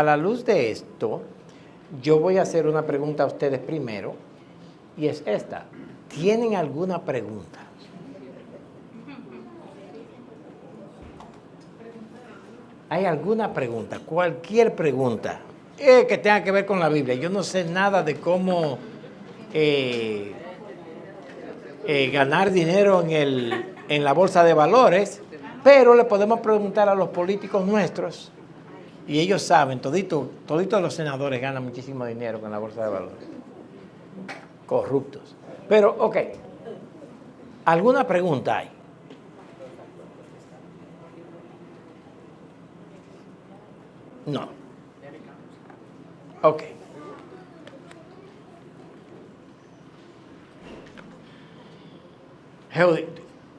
A la luz de esto, yo voy a hacer una pregunta a ustedes primero, y es esta. ¿Tienen alguna pregunta? ¿Hay alguna pregunta? Cualquier pregunta que tenga que ver con la Biblia. Yo no sé nada de cómo ganar dinero en la bolsa de valores, pero le podemos preguntar a los políticos nuestros, y ellos saben, toditos los senadores ganan muchísimo dinero con la bolsa de valores. Corruptos. Pero, ok, ¿alguna pregunta hay? No. Ok.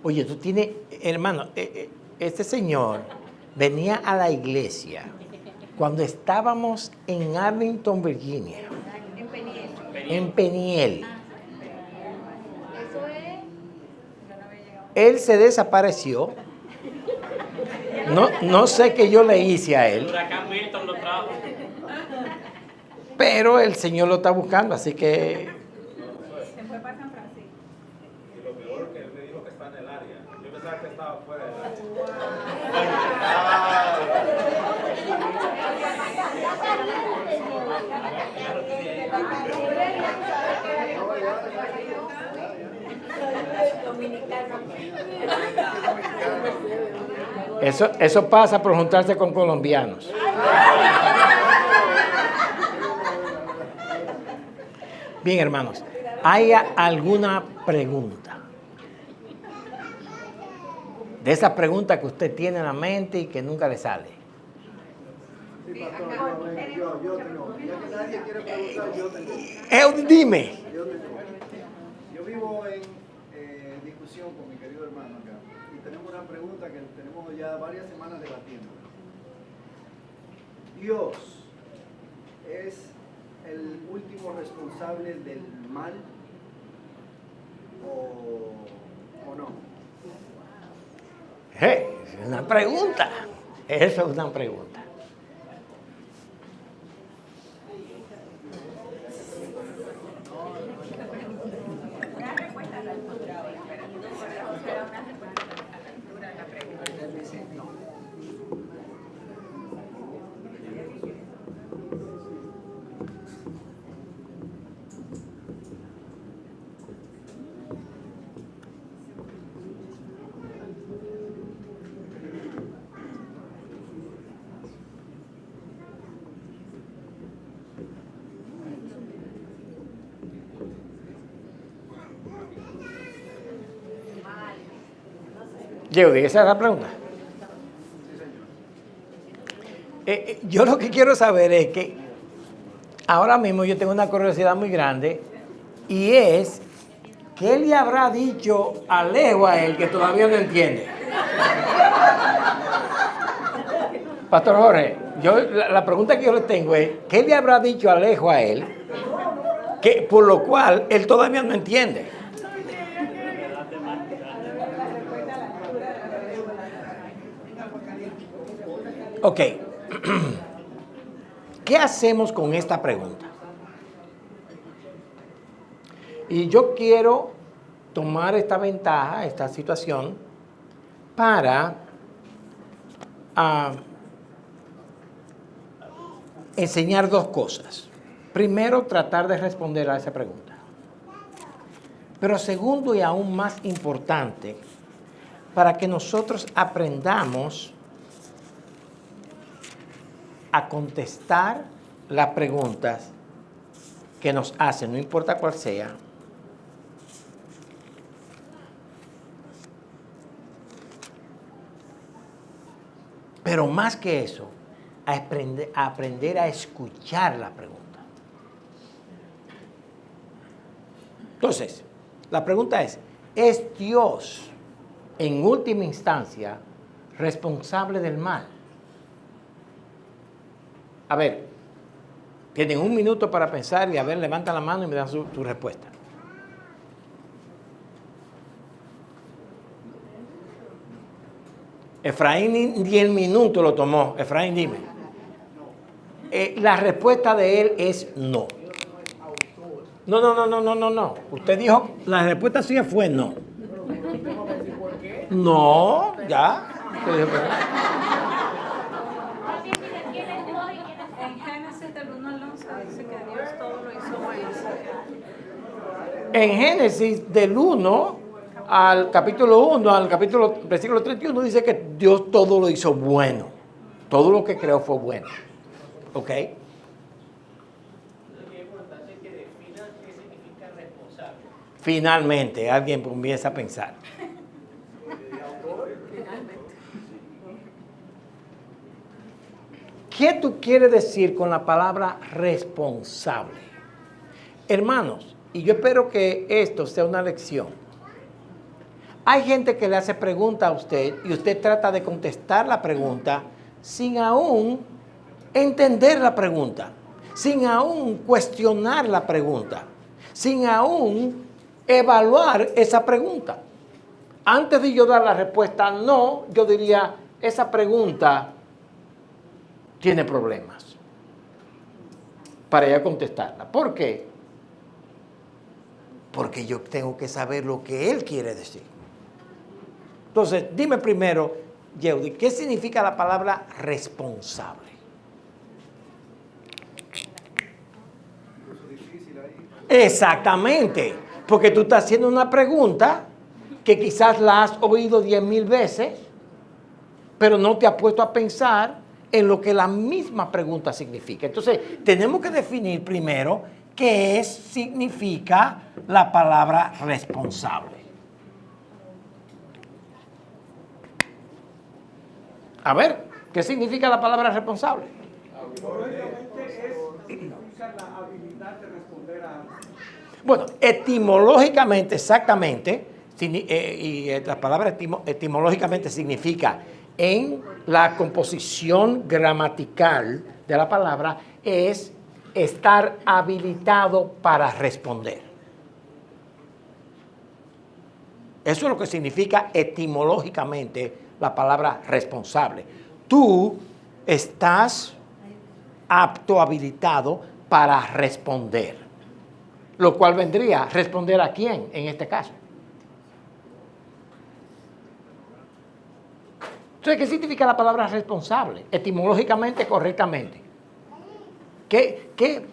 Oye, tú tienes, hermano, este señor venía a la iglesia cuando estábamos en Arlington, Virginia. En Peniel. Él se desapareció. No sé qué yo le hice a él. Pero el Señor lo está buscando, así que... Se fue para San Francisco. Y lo peor que él me dijo que está en el área. Yo pensaba que estaba fuera del área. Eso pasa por juntarse con colombianos. Bien, hermanos, ¿hay alguna pregunta? De esas preguntas que usted tiene en la mente y que nunca le sale. Sí, pastor, yo tengo. Ya que nadie quiere preguntar, yo tengo. Dime. Yo vivo en discusión con mi querido hermano acá. Y tenemos una pregunta que tenemos ya varias semanas debatiendo. ¿Dios es el último responsable del mal o no? Es una pregunta. Eso es una pregunta. Una respuesta a la altura ahora, pero no será una respuesta a la altura de la pregunta. Esa es la pregunta. Yo lo que quiero saber es que ahora mismo yo tengo una curiosidad muy grande, y es, ¿qué le habrá dicho Alejo a él que todavía no entiende? Pastor Jorge, la pregunta que yo le tengo es, ¿qué le habrá dicho Alejo a él que por lo cual él todavía no entiende? Ok. ¿Qué hacemos con esta pregunta? Y yo quiero tomar esta ventaja, esta situación, para enseñar dos cosas. Primero, tratar de responder a esa pregunta. Pero segundo, y aún más importante, para que nosotros aprendamos a contestar las preguntas que nos hacen, no importa cuál sea, pero más que eso, a aprender a escuchar la pregunta. Entonces, la pregunta ¿es Dios en última instancia responsable del mal? A ver, tienen un minuto para pensar y a ver, levantan la mano y me dan su respuesta. Efraín ni el minuto lo tomó. Efraín, dime. La respuesta de él es no. No. Usted dijo, la respuesta suya fue no. No, ya. En Génesis del 1 al 11 dice que Dios todo lo hizo bueno. En Génesis del 1 al capítulo 1, versículo 31, dice que Dios todo lo hizo bueno. Todo lo que creó fue bueno. ¿Ok? Finalmente, alguien comienza a pensar. ¿Qué tú quieres decir con la palabra responsable? Hermanos, y yo espero que esto sea una lección. Hay gente que le hace pregunta a usted y usted trata de contestar la pregunta sin aún entender la pregunta, sin aún cuestionar la pregunta, sin aún evaluar esa pregunta. Antes de yo dar la respuesta no, yo diría, esa pregunta tiene problemas para ya contestarla. ¿Por qué? Porque yo tengo que saber lo que él quiere decir. Entonces, dime primero, Yeudi, ¿qué significa la palabra responsable? Exactamente, porque tú estás haciendo una pregunta que quizás la has oído 10,000 veces, pero no te has puesto a pensar en lo que la misma pregunta significa. Entonces, tenemos que definir primero qué significa la palabra responsable. A ver, ¿qué significa la palabra responsable? Significa la habilidad de responder a algo. Bueno, etimológicamente, exactamente, la palabra etimológicamente significa, en la composición gramatical de la palabra, es estar habilitado para responder. Eso es lo que significa etimológicamente la palabra responsable. Tú estás apto, habilitado para responder. Lo cual vendría a responder a quién en este caso. Entonces, ¿qué significa la palabra responsable? Etimológicamente, correctamente.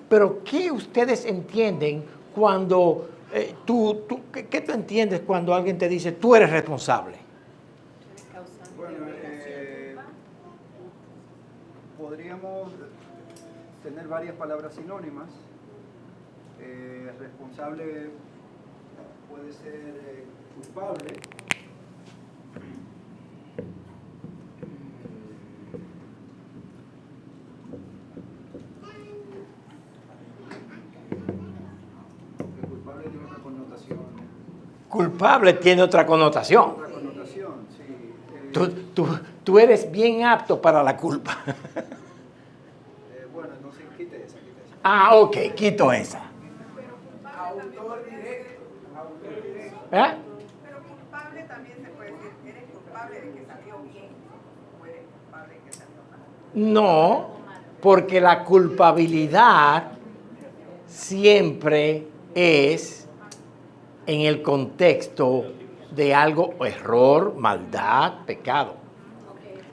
Pero ¿qué ustedes entienden cuando ¿qué tú entiendes cuando alguien te dice tú eres responsable? Bueno, podríamos tener varias palabras sinónimas. Responsable puede ser culpable. Culpable tiene otra connotación. Culpable tiene otra connotación. Otra connotación, sí. Tú eres bien apto para la culpa. Bueno, entonces quite esa. Ah, ok, quito esa. Autor directo. ¿Eh? Pero culpable también se puede decir, eres culpable de que salió bien o eres culpable de que salió mal. No, porque la culpabilidad siempre es en el contexto de algo, error, maldad, pecado.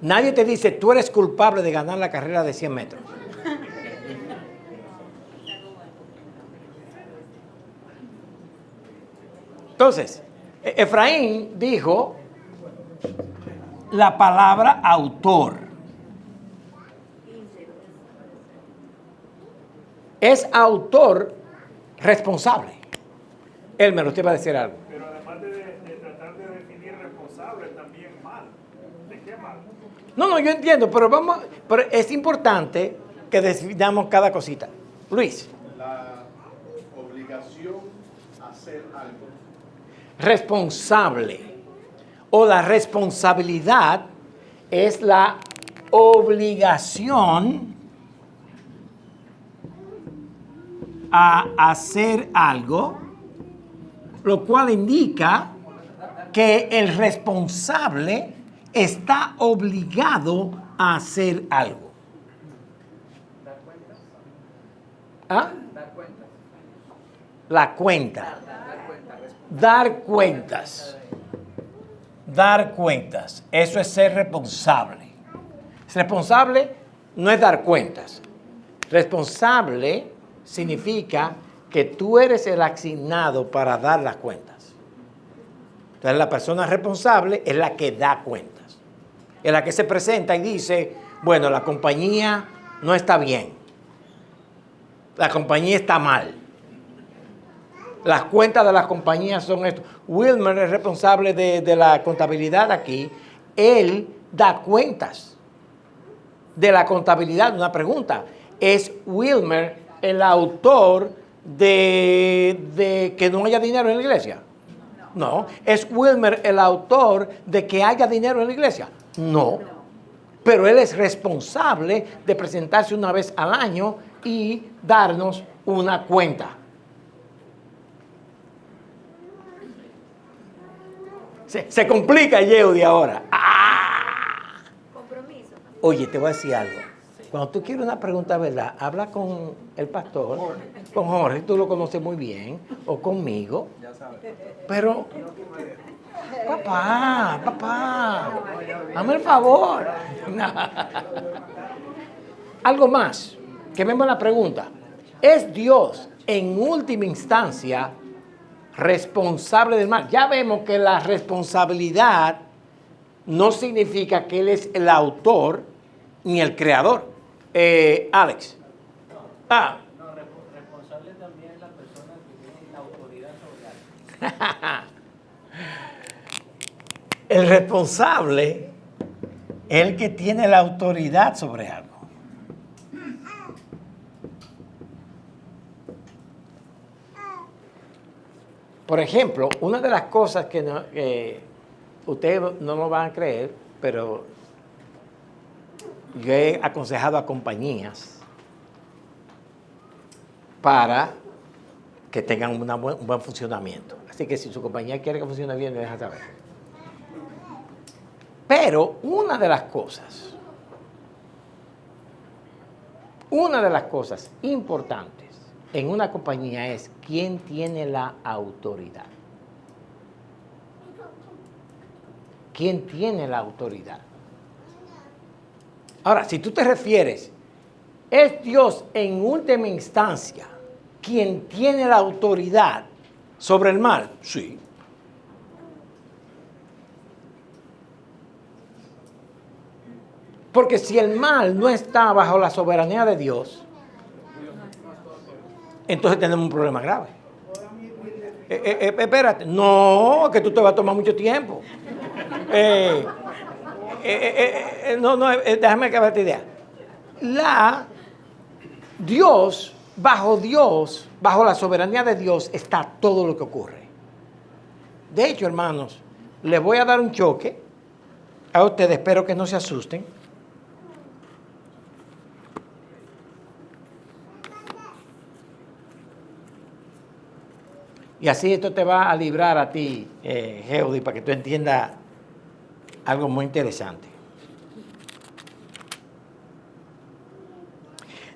Nadie te dice, tú eres culpable de ganar la carrera de 100 metros. Entonces, Efraín dijo la palabra autor. Es autor responsable. Elmer, usted va a decir algo. Pero además de tratar de definir responsable, también mal. ¿De qué mal? No, yo entiendo, pero es importante que definamos cada cosita. Luis. La obligación a hacer algo. Responsable o la responsabilidad es la obligación a hacer algo, lo cual indica que el responsable está obligado a hacer algo. ¿Ah? Dar cuentas. La cuenta. Dar cuentas. Dar cuentas. Dar cuentas. Eso es ser responsable. Responsable no es dar cuentas. Responsable significa que tú eres el asignado para dar las cuentas. Entonces la persona responsable es la que da cuentas. Es la que se presenta y dice, bueno, la compañía no está bien. La compañía está mal. Las cuentas de las compañías son esto. Wilmer es responsable de la contabilidad aquí. Él da cuentas de la contabilidad. Una pregunta. ¿Es Wilmer el autor de que no haya dinero en la iglesia? No. ¿Es Wilmer el autor de que haya dinero en la iglesia? No. Pero él es responsable de presentarse una vez al año y darnos una cuenta. Se complica Yeudi ahora. ¡Ah! Compromiso. Oye, te voy a decir algo. Cuando tú quieres una pregunta, ¿verdad? Habla con el pastor, con Jorge, tú lo conoces muy bien, o conmigo. Ya sabes. Pero, papá, hazme el favor. Algo más, que vemos la pregunta. ¿Es Dios en última instancia responsable del mal? Ya vemos que la responsabilidad no significa que Él es el autor ni el creador. Alex. No, responsable también es la persona que tiene la autoridad sobre algo. El responsable es el que tiene la autoridad sobre algo. Por ejemplo, una de las cosas que ustedes no lo van a creer, pero yo he aconsejado a compañías para que tengan un buen funcionamiento. Así que si su compañía quiere que funcione bien, me deja saber. Pero una de las cosas importantes en una compañía es quién tiene la autoridad. ¿Quién tiene la autoridad? Ahora, si tú te refieres, ¿es Dios en última instancia quien tiene la autoridad sobre el mal? Sí. Porque si el mal no está bajo la soberanía de Dios, entonces tenemos un problema grave. Espérate, no, que tú te vas a tomar mucho tiempo. Déjame acabar esta idea. Dios, bajo la soberanía de Dios está todo lo que ocurre. De hecho, hermanos, les voy a dar un choque a ustedes, espero que no se asusten. Y así esto te va a librar a ti, Geudi, para que tú entiendas algo muy interesante.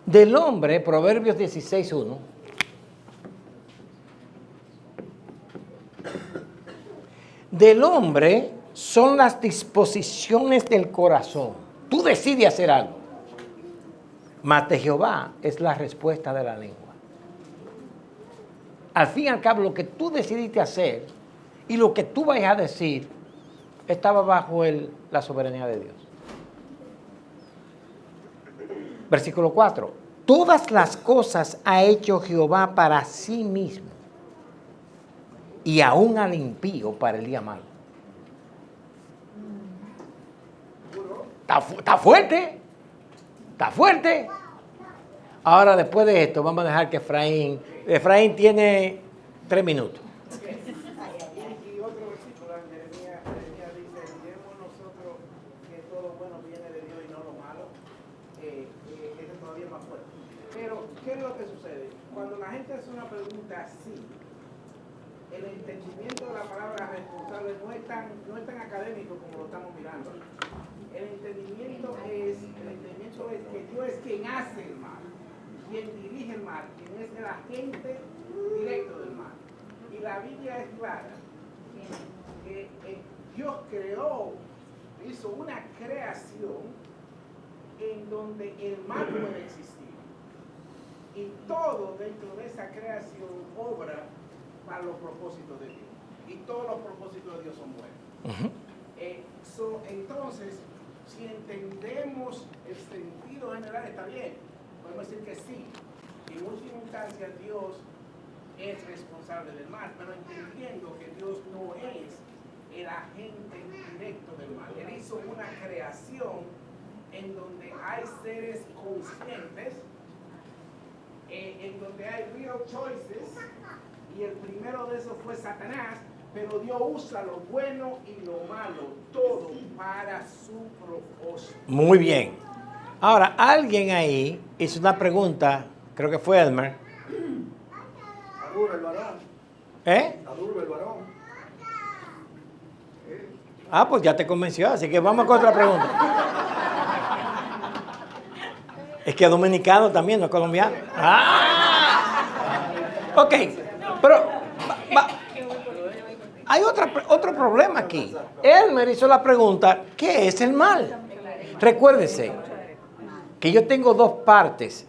Del hombre, Proverbios 16:1. Del hombre son las disposiciones del corazón. Tú decides hacer algo. Mas de Jehová es la respuesta de la lengua. Al fin y al cabo, lo que tú decidiste hacer y lo que tú vayas a decir estaba bajo la soberanía de Dios. Versículo 4. Todas las cosas ha hecho Jehová para sí mismo, y aún al impío para el día malo. Está fuerte. Está fuerte. Ahora, después de esto, vamos a dejar que Efraín tiene 3 minutos. Y otro versículo en Jeremías dice, diremos nosotros que todo bueno viene de Dios y no lo malo. Ese todavía es más fuerte. Pero, ¿qué es lo que sucede? Cuando la gente hace una pregunta así, el entendimiento de la palabra responsable no es tan académico como lo estamos mirando. El entendimiento es que Dios es quien hace el mal. quien dirige el mal, quien es el agente directo del mal. Y la Biblia es clara que Dios hizo una creación en donde el mal puede existir. Y todo dentro de esa creación obra para los propósitos de Dios. Y todos los propósitos de Dios son buenos. Entonces, si entendemos el sentido general, está bien. Podemos decir que sí. En última instancia, Dios es responsable del mal, pero entendiendo que Dios no es el agente directo del mal. Él hizo una creación en donde hay seres conscientes, en donde hay real choices, y el primero de esos fue Satanás, pero Dios usa lo bueno y lo malo, todo para su propósito. Muy bien. Ahora, alguien ahí hizo una pregunta, creo que fue Elmer. Está duro el varón. ¿Eh? Está duro el varón. Ah, pues ya te convenció, así que vamos con otra pregunta. Es que es dominicano también, no es colombiano. Ok, pero hay otro problema aquí. Elmer hizo la pregunta, ¿qué es el mal? Recuérdese que yo tengo dos partes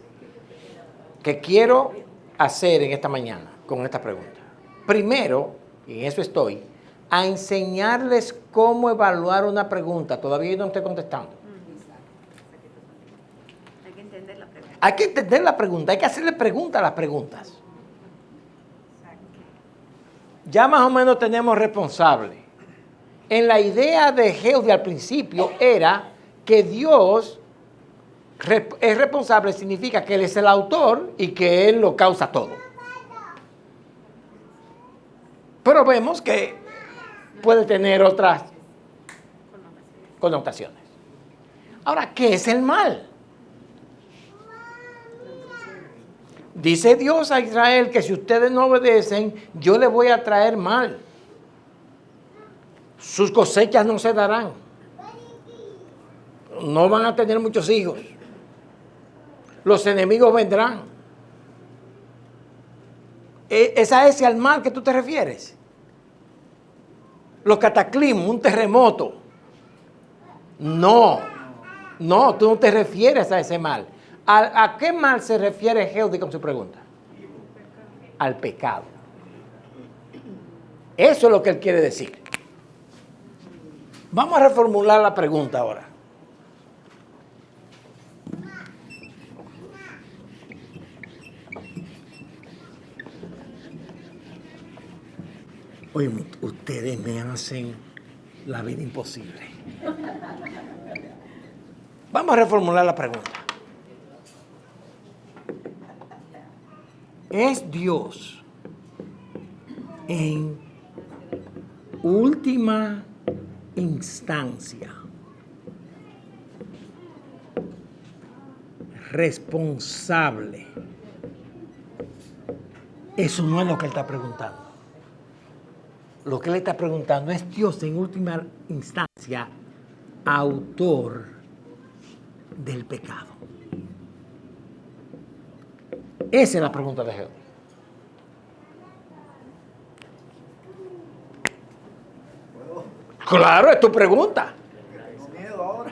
que quiero hacer en esta mañana con esta pregunta. Primero, y en eso estoy, a enseñarles cómo evaluar una pregunta. Todavía yo no estoy contestando. Hay que entender la pregunta. Hay que entender la pregunta, hay que hacerle preguntas a las preguntas. Ya más o menos tenemos responsable. En la idea de Healthy al principio era que Dios es responsable, significa que Él es el autor y que Él lo causa todo. Pero vemos que puede tener otras connotaciones. Ahora, ¿qué es el mal? Dice Dios a Israel que si ustedes no obedecen, yo les voy a traer mal. Sus cosechas no se darán. No van a tener muchos hijos. Los enemigos vendrán. ¿Es a ese al mal que tú te refieres? Los cataclismos, un terremoto. No, tú no te refieres a ese mal. ¿A qué mal se refiere Healthy con su pregunta? Al pecado. Eso es lo que él quiere decir. Vamos a reformular la pregunta ahora. Oye, ustedes me hacen la vida imposible. Vamos a reformular la pregunta. ¿Es Dios en última instancia responsable? Eso no es lo que él está preguntando. Lo que él está preguntando es Dios en última instancia autor del pecado. Esa es la pregunta de Jehová. ¿Puedo? Claro, es tu pregunta. Tengo miedo ahora.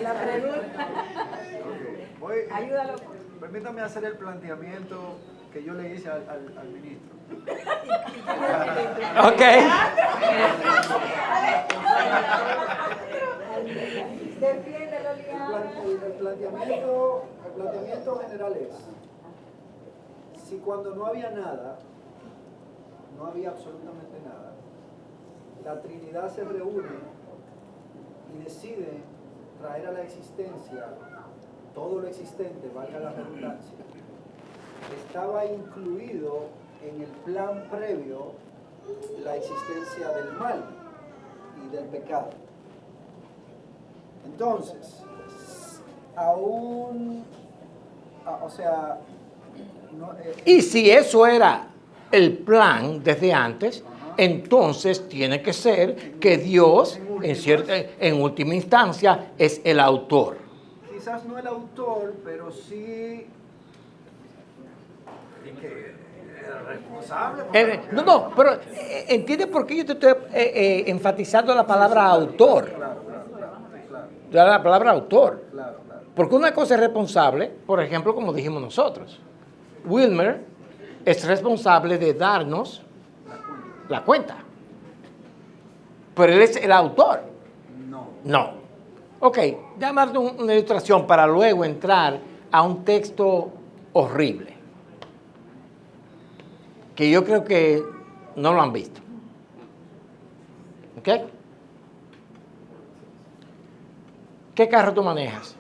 La pregunta. Ok, Ayúdalo. permítame hacer el planteamiento que yo le hice al ministro. Ok. Defiéndelo, Liana. El planteamiento general es, si cuando no había nada, no había absolutamente nada, la Trinidad se reúne y decide traer a la existencia todo lo existente, valga la redundancia, estaba incluido en el plan previo la existencia del mal y del pecado. Entonces, Y si eso era el plan desde antes, entonces tiene que ser que Dios en última instancia es el autor. Quizás no el autor, pero sí el responsable. No, pero entiende por qué yo te estoy enfatizando la palabra autor. La palabra autor. Claro. Porque una cosa es responsable, por ejemplo, como dijimos nosotros. Wilmer es responsable de darnos la cuenta. Pero él es el autor. No. Ok, déjame darte una ilustración para luego entrar a un texto horrible. Que yo creo que no lo han visto. ¿Ok? ¿Qué carro tú manejas?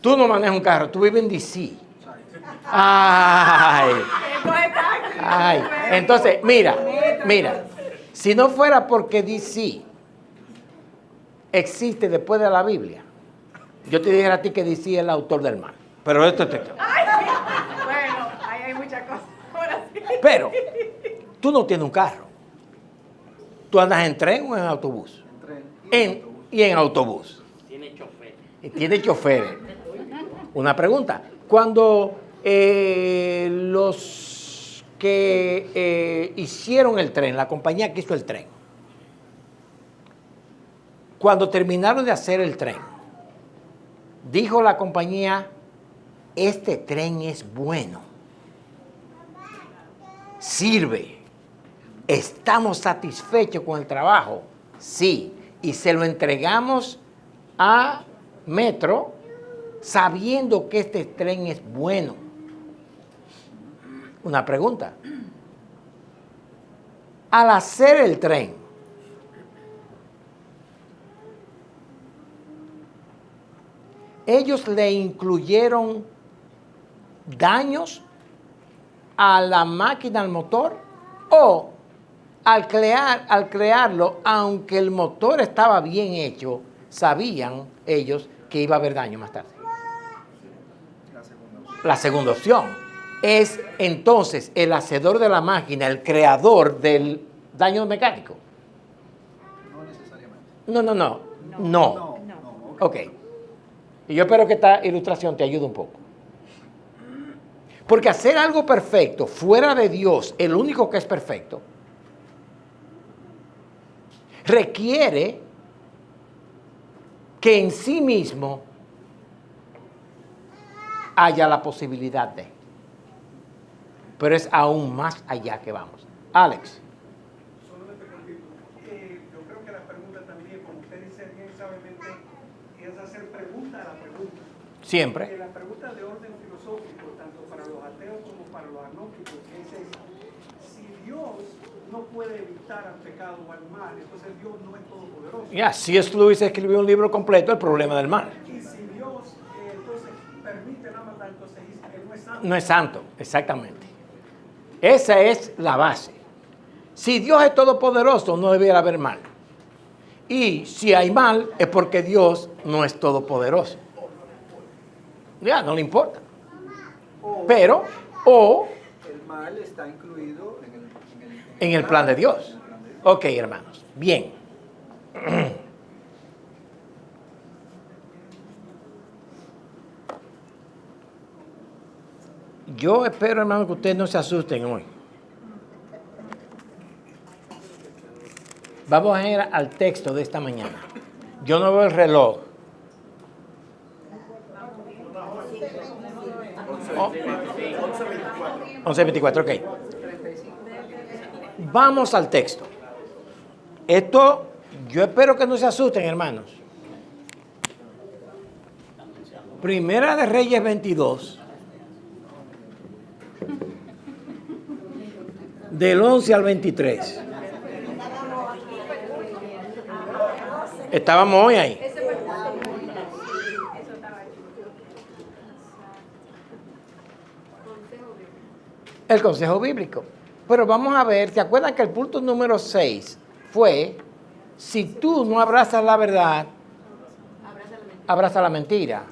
Tú no manejas un carro, tú vives en DC. Ay. Entonces, mira, si no fuera porque DC existe después de la Biblia, yo te dijera a ti que DC es el autor del mal. Pero esto es texto. Bueno, ahí hay muchas cosas. Ahora sí. Pero tú no tienes un carro. Tú andas en tren o en autobús. Y en autobús. Tiene chofer. Y tiene choferes. Una pregunta. Cuando los que hicieron el tren, la compañía que hizo el tren, cuando terminaron de hacer el tren, dijo la compañía, este tren es bueno, sirve, estamos satisfechos con el trabajo, sí, y se lo entregamos a Metro sabiendo que este tren es bueno. Una pregunta. Al hacer el tren, ellos le incluyeron daños a la máquina, al motor, o al crearlo, aunque el motor estaba bien hecho, sabían ellos que iba a haber daño más tarde. La segunda opción es entonces el hacedor de la máquina, el creador del daño mecánico. No necesariamente. No. Ok. Y yo espero que esta ilustración te ayude un poco. Porque hacer algo perfecto fuera de Dios, el único que es perfecto, requiere que en sí mismo haya la posibilidad de. Pero es aún más allá que vamos. Alex. Solamente cortito. Yo creo que la pregunta también, como usted dice bien sabiamente, es hacer pregunta a la pregunta. Siempre. La pregunta de orden filosófico, tanto para los ateos como para los agnósticos, es esta. Si Dios no puede evitar al pecado o al mal, entonces Dios no es todopoderoso. C.S. Lewis escribió un libro completo, El problema del mal. Y si Dios entonces permite la maldad, entonces Él no es santo. No es santo, exactamente. Esa es la base. Si Dios es todopoderoso, no debiera haber mal. Y si hay mal, es porque Dios no es todopoderoso. Ya, no le importa. Pero, el mal está incluido en el plan de Dios. Ok, hermanos. Bien. Yo espero, hermano, que ustedes no se asusten hoy. Vamos a ir al texto de esta mañana. Yo no veo el reloj. 11:24, ok. Vamos al texto. Esto, yo espero que no se asusten, hermanos. Primera de Reyes 22. Del 11 al 23. Estábamos hoy ahí. El consejo bíblico. Pero vamos a ver, ¿te acuerdas que el punto número 6 fue, si tú no abrazas la verdad, abraza la mentira?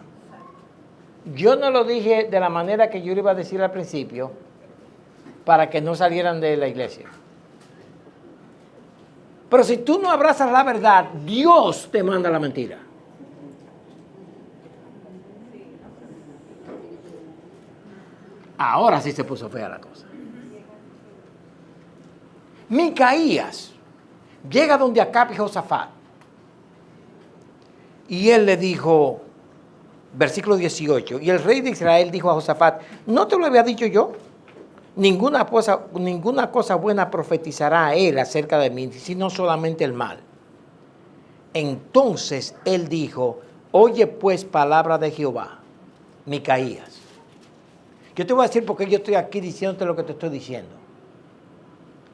Yo no lo dije de la manera que yo le iba a decir al principio, para que no salieran de la iglesia. Pero si tú no abrazas la verdad, Dios te manda la mentira. Ahora sí se puso fea la cosa. Micaías llega donde Acab y Josafat. Y él le dijo, versículo 18, y el rey de Israel dijo a Josafat, ¿no te lo había dicho yo? Ninguna cosa buena profetizará a él acerca de mí, sino solamente el mal. Entonces él dijo, oye pues palabra de Jehová, Micaías. Yo te voy a decir por qué yo estoy aquí diciéndote lo que te estoy diciendo.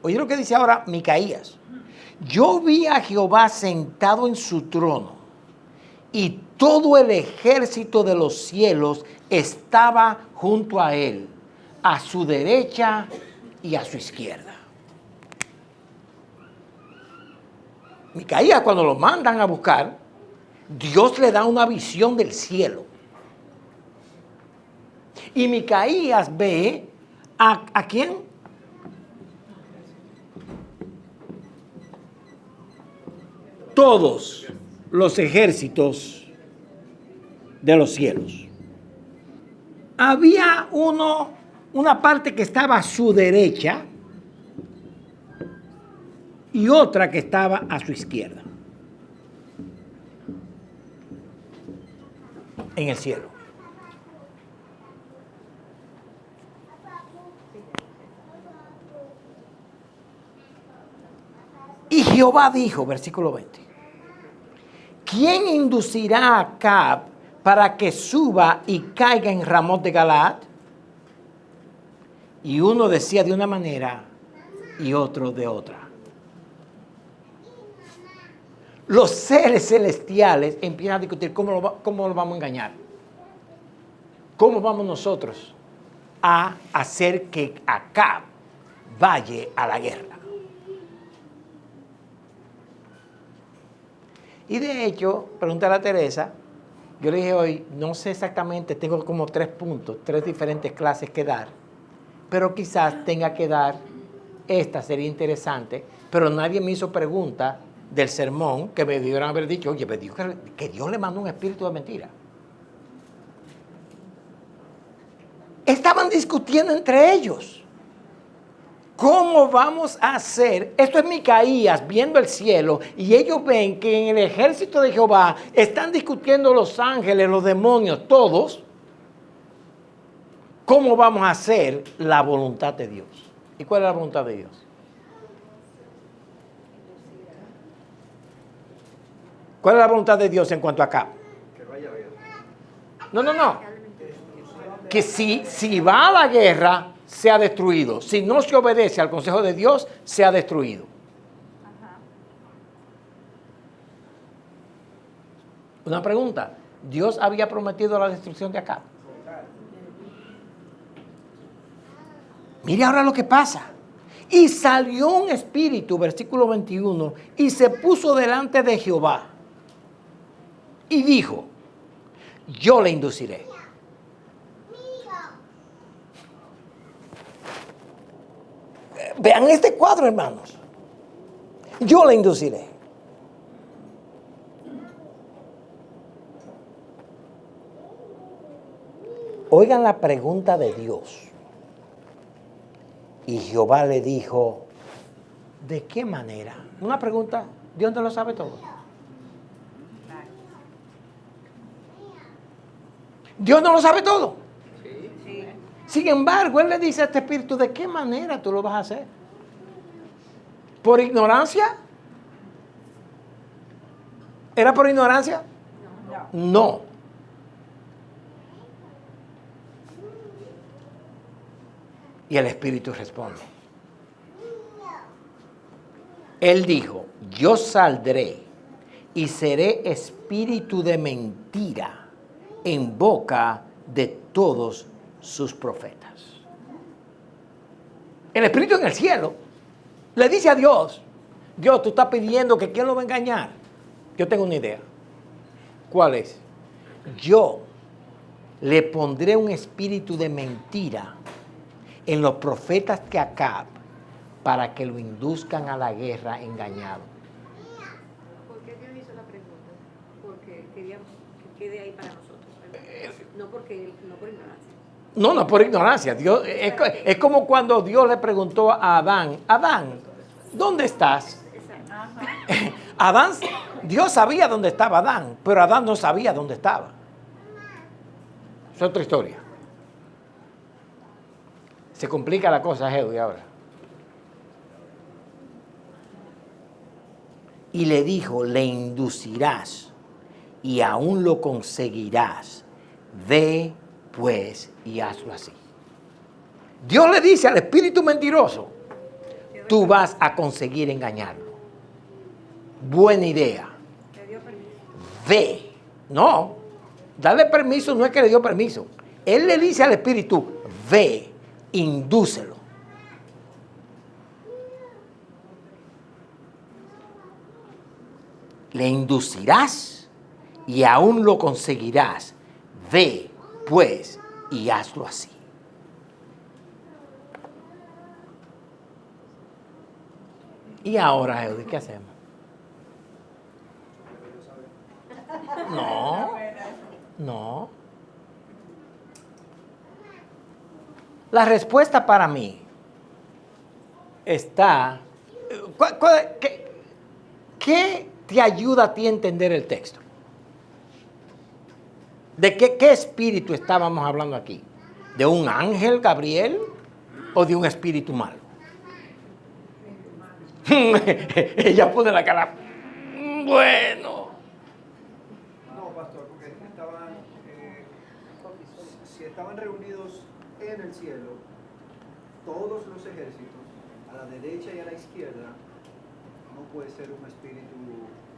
Oye lo que dice ahora Micaías. Yo vi a Jehová sentado en su trono y todo el ejército de los cielos estaba junto a él, a su derecha y a su izquierda. Micaías, cuando lo mandan a buscar, Dios le da una visión del cielo. Y Micaías ve ¿a quién? Todos los ejércitos de los cielos. Había una parte que estaba a su derecha y otra que estaba a su izquierda. En el cielo. Y Jehová dijo, versículo 20, ¿quién inducirá a Acab para que suba y caiga en Ramot de Galaad? Y uno decía de una manera y otro de otra. Los seres celestiales empiezan a discutir cómo lo vamos a engañar. ¿Cómo vamos nosotros a hacer que Acab vaya a la guerra? Y de hecho, pregúntale a Teresa, yo le dije hoy, no sé exactamente, tengo como 3 puntos, 3 diferentes clases que dar, pero quizás tenga que dar, esta sería interesante, pero nadie me hizo pregunta del sermón que me debieron haber dicho, oye, me dijo que Dios le mandó un espíritu de mentira. Estaban discutiendo entre ellos. ¿Cómo vamos a hacer? Esto es Micaías viendo el cielo y ellos ven que en el ejército de Jehová están discutiendo los ángeles, los demonios, todos. ¿Cómo vamos a hacer la voluntad de Dios? ¿Y cuál es la voluntad de Dios? ¿Cuál es la voluntad de Dios en cuanto a acá? Que vaya a ver. No. Que si va a la guerra, sea destruido. Si no se obedece al consejo de Dios, sea destruido. Una pregunta. ¿Dios había prometido la destrucción de Acab? Mire ahora lo que pasa. Y salió un espíritu, versículo 21, y se puso delante de Jehová. Y dijo, yo le induciré. Vean este cuadro, hermanos. Yo le induciré. Oigan la pregunta de Dios. Y Jehová le dijo, ¿de qué manera? Una pregunta, Dios no lo sabe todo. Dios no lo sabe todo. Sin embargo, Él le dice a este espíritu, ¿de qué manera tú lo vas a hacer? ¿Por ignorancia? ¿Era por ignorancia? No. Y el espíritu responde. Él dijo, yo saldré y seré espíritu de mentira en boca de todos sus profetas. El espíritu en el cielo le dice a Dios, Dios, tú estás pidiendo que ¿quién lo va a engañar? Yo tengo una idea. ¿Cuál es? Yo le pondré un espíritu de mentira en los profetas de Acab para que lo induzcan a la guerra engañado. queríamos que quede ahí para nosotros, ¿verdad? No por ignorancia. No por ignorancia. Dios, es como cuando Dios le preguntó a Adán, Adán, ¿dónde estás? Adán, Dios sabía dónde estaba Adán, pero Adán no sabía dónde estaba. Es otra historia. Se complica la cosa, Hedwig, ahora. Y le dijo, le inducirás y aún lo conseguirás. Ve pues y hazlo así. Dios le dice al espíritu mentiroso, tú vas a conseguir engañarlo. Buena idea. ¿Le dio permiso? Ve. No, darle permiso no es que le dio permiso. Él le dice al espíritu, ve, indúcelo. Le inducirás y aún lo conseguirás. Ve, pues, y hazlo así. Y ahora, Eudis, ¿qué hacemos? No. La respuesta para mí está... ¿Qué te ayuda a ti a entender el texto? ¿De qué espíritu estábamos hablando aquí? ¿De un ángel, Gabriel? ¿O de un espíritu malo? Ella pone la cara. Bueno. No, pastor, porque si estaban reunidos en el cielo, todos los ejércitos, a la derecha y a la izquierda, no puede ser un espíritu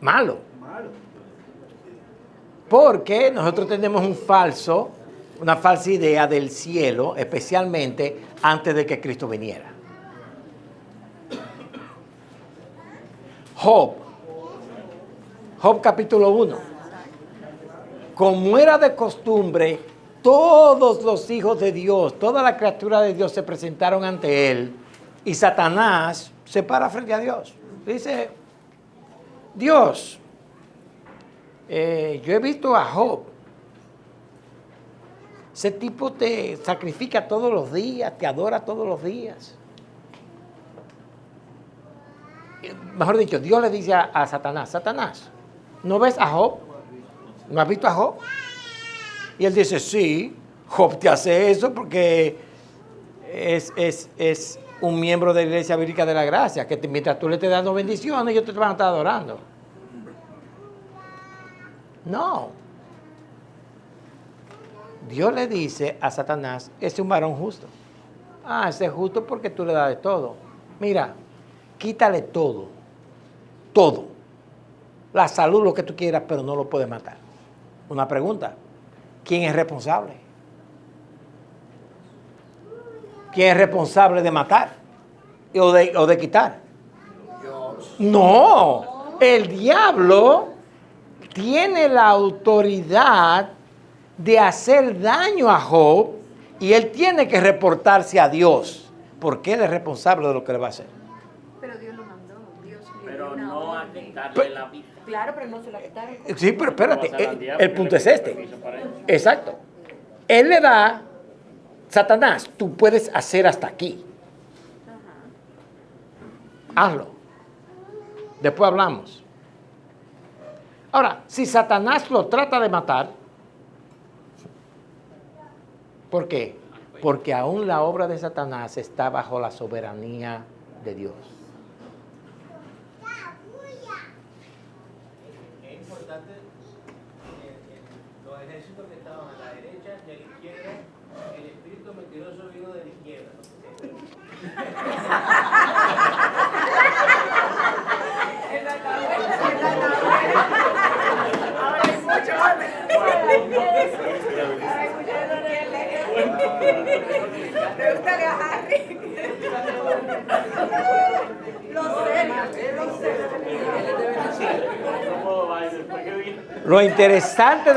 Malo. malo. Porque nosotros tenemos una falsa idea del cielo, especialmente antes de que Cristo viniera. Job capítulo 1. Como era de costumbre, todos los hijos de Dios, toda la criatura de Dios se presentaron ante él y Satanás se para frente a Dios. Dice, Dios, yo he visto a Job. Ese tipo te sacrifica todos los días, te adora todos los días. Mejor dicho, Dios le dice a Satanás, Satanás, ¿no ves a Job? ¿No has visto a Job? Y él dice, sí, Job te hace eso porque es un miembro de la Iglesia Bíblica de la Gracia, que mientras tú le estés dando bendiciones, ellos te van a estar adorando. No. Dios le dice a Satanás, ese es un varón justo. Ese es justo porque tú le das de todo. Mira, quítale todo. Todo. La salud, lo que tú quieras, pero no lo puedes matar. Una pregunta. ¿Quién es responsable? ¿Quién es responsable de matar? ¿O de quitar? Dios. No. El diablo tiene la autoridad de hacer daño a Job y él tiene que reportarse a Dios porque él es responsable de lo que le va a hacer. Pero Dios lo mandó. Dios le dio Pero una no a orden. quitarle la vida. Claro, pero no se la quitaron. Sí, pero espérate, No vas a dar al diablo, el punto que es le pide este. permiso para eso. Exacto. Él le da, Satanás, tú puedes hacer hasta aquí. Hazlo. Después hablamos. Ahora, si Satanás lo trata de matar, ¿por qué? Porque aún la obra de Satanás está bajo la soberanía de Dios. Es importante los ejércitos que estaban a la derecha y a la izquierda, el espíritu mentiroso vino de la izquierda. Ahora hay mucho más. Pregúntale a Harry. Lo sé. Lo interesante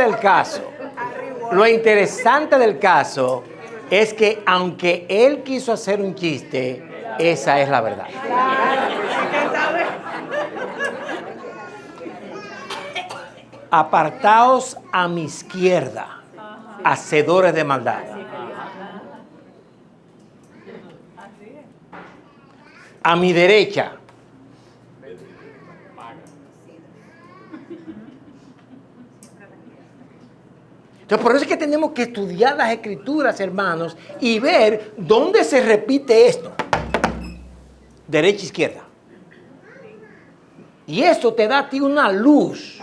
del caso es que aunque él quiso hacer un chiste, esa es la verdad. apartaos a mi izquierda, hacedores de maldad. A mi derecha. Entonces, por eso es que tenemos que estudiar las escrituras, hermanos, y ver dónde se repite esto. Derecha, izquierda. Y eso te da a ti una luz.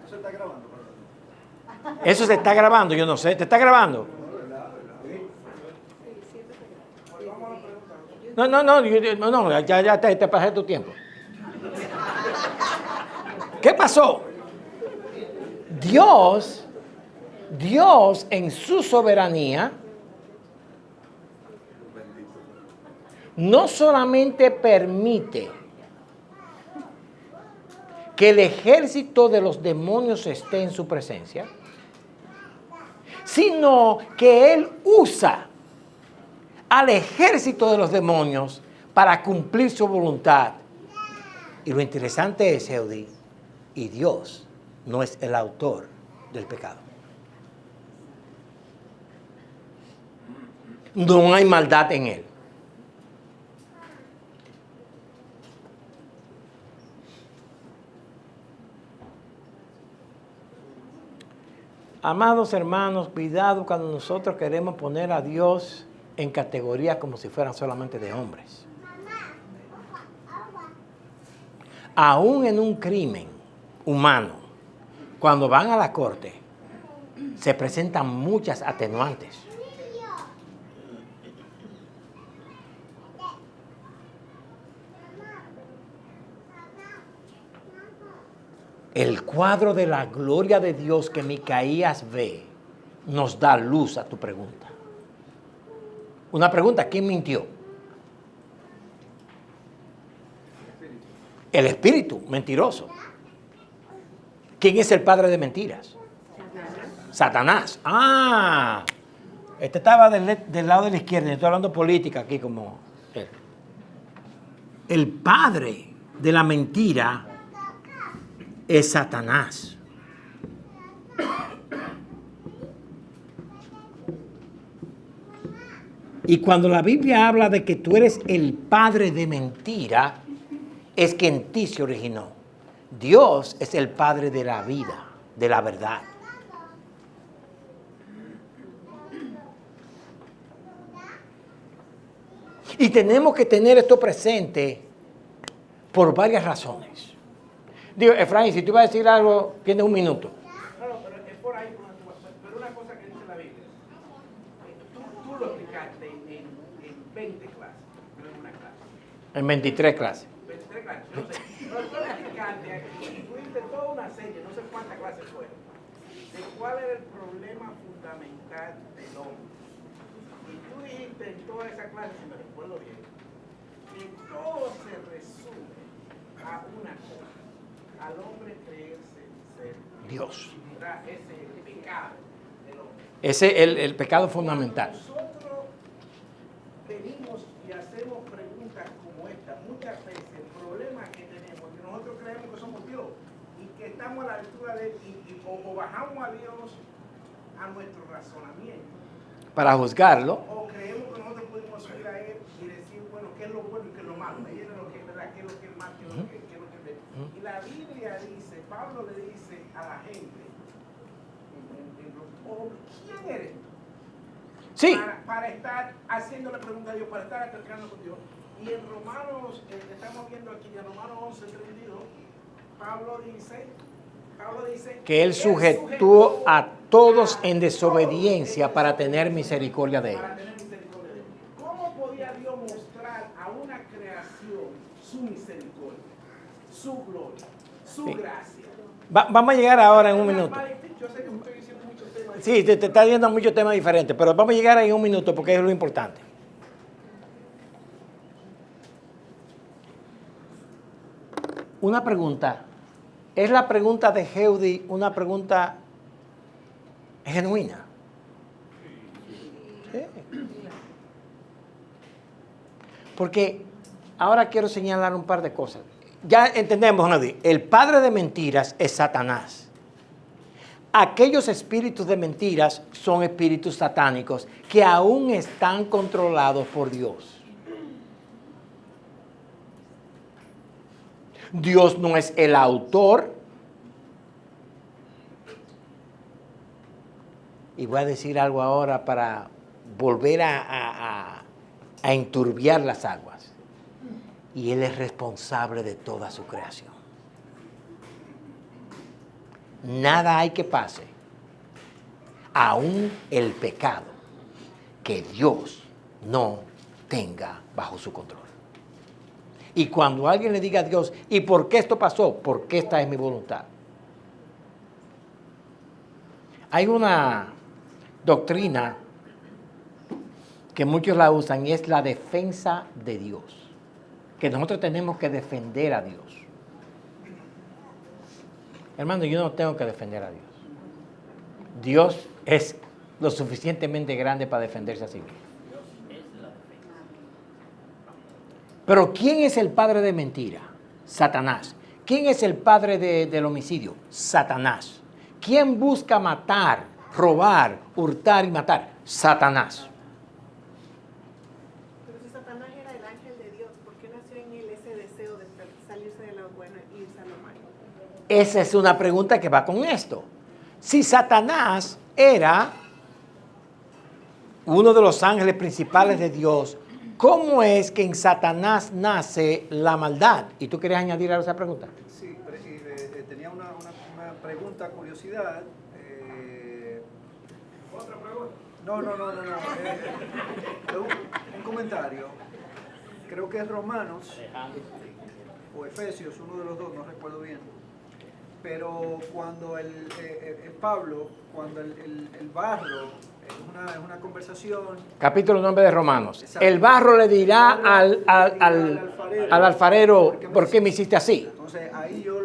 Esto se está grabando, perdón. Eso se está grabando, yo no sé. ¿Te está grabando? No, ya te pasé tu tiempo. ¿Qué pasó? Dios en su soberanía no solamente permite que el ejército de los demonios esté en su presencia, sino que Él usa al ejército de los demonios para cumplir su voluntad. Y lo interesante es, Eudí, y Dios no es el autor del pecado. No hay maldad en Él. Amados hermanos, cuidado cuando nosotros queremos poner a Dios en categorías como si fueran solamente de hombres. Aún en un crimen humano, cuando van a la corte, se presentan muchas atenuantes. El cuadro de la gloria de Dios que Micaías ve nos da luz a tu pregunta. Una pregunta, ¿quién mintió? El espíritu mentiroso. ¿Quién es el padre de mentiras? Satanás. Ah, este estaba del lado de la izquierda, estoy hablando política aquí como él. El padre de la mentira es Satanás. Y cuando la Biblia habla de que tú eres el padre de mentira, es que en ti se originó. Dios es el padre de la vida, de la verdad. Y tenemos que tener esto presente por varias razones. Digo, Efraín, si tú ibas a decir algo, tienes un minuto. No, pero es por ahí, pero una cosa que dice la Biblia. Tú lo explicaste en 20 clases, no en una clase. En 23 clases. 23 clases, no sé. Pero tú lo explicaste aquí, tú diste toda una serie, no sé cuántas clases fueron, de cuál era el problema fundamental del hombre. Y tú dijiste en toda esa clase, si me recuerdo bien, que todo se resume a una cosa. Al hombre creerse ser Dios. Ese es el pecado del hombre. Ese es el pecado fundamental. Nosotros venimos y hacemos preguntas como esta. Muchas veces el problema que tenemos es que nosotros creemos que somos Dios y que estamos a la altura de él o bajamos a Dios a nuestro razonamiento. Para juzgarlo. O creemos que nosotros podemos subir a él y decir, bueno, qué es lo bueno y qué es lo malo. Ahí es lo que es verdad, qué es lo que es mal, qué es lo que es verdad. Y la Biblia dice, Pablo le dice a la gente, ¿quién eres? Sí. Para estar haciendo la pregunta a Dios, para estar acercando con Dios. Y en Romanos, estamos viendo aquí, en Romanos 11, 32, Pablo dice Que él sujetó a todos en desobediencia para tener misericordia de él. ¿Cómo podía Dios mostrar a una creación su misericordia, su gloria, su gracia? Vamos a llegar ahora en un minuto. Yo sé que estoy diciendo muchos temas. Sí, te está diciendo muchos temas diferentes, pero vamos a llegar ahí en un minuto porque es lo importante. Una pregunta. ¿Es la pregunta de Eudí una pregunta genuina? Sí. Porque Ahora quiero señalar un par de cosas. Ya entendemos, Nadie, el padre de mentiras es Satanás. Aquellos espíritus de mentiras son espíritus satánicos que aún están controlados por Dios. Dios no es el autor. Y voy a decir algo ahora para volver a enturbiar las aguas. Y Él es responsable de toda su creación. Nada hay que pase, aún el pecado, que Dios no tenga bajo su control. Y cuando alguien le diga a Dios, ¿y por qué esto pasó? Porque esta es mi voluntad. Hay una doctrina que muchos la usan y es la defensa de Dios. Que nosotros tenemos que defender a Dios. Hermano, yo no tengo que defender a Dios. Dios es lo suficientemente grande para defenderse a sí mismo. Pero ¿quién es el padre de mentira? Satanás. ¿Quién es el padre del homicidio? Satanás. ¿Quién busca matar, robar, hurtar y matar? Satanás. Pero si Satanás era el ángel de Dios, ¿por qué nació en él ese deseo de salirse de lo bueno y irse a lo malo? Esa es una pregunta que va con esto. Si Satanás era uno de los ángeles principales de Dios, ¿cómo es que en Satanás nace la maldad? ¿Y tú querías añadir a esa pregunta? Sí, tenía una pregunta, curiosidad. Otra pregunta. No. Un comentario. Creo que es Romanos o Efesios, uno de los dos, no recuerdo bien. Pero cuando Pablo, cuando el barro, es una conversación. Capítulo 9 de Romanos. Exacto. El barro le dirá al alfarero, ¿por qué me hiciste así? Entonces ahí yo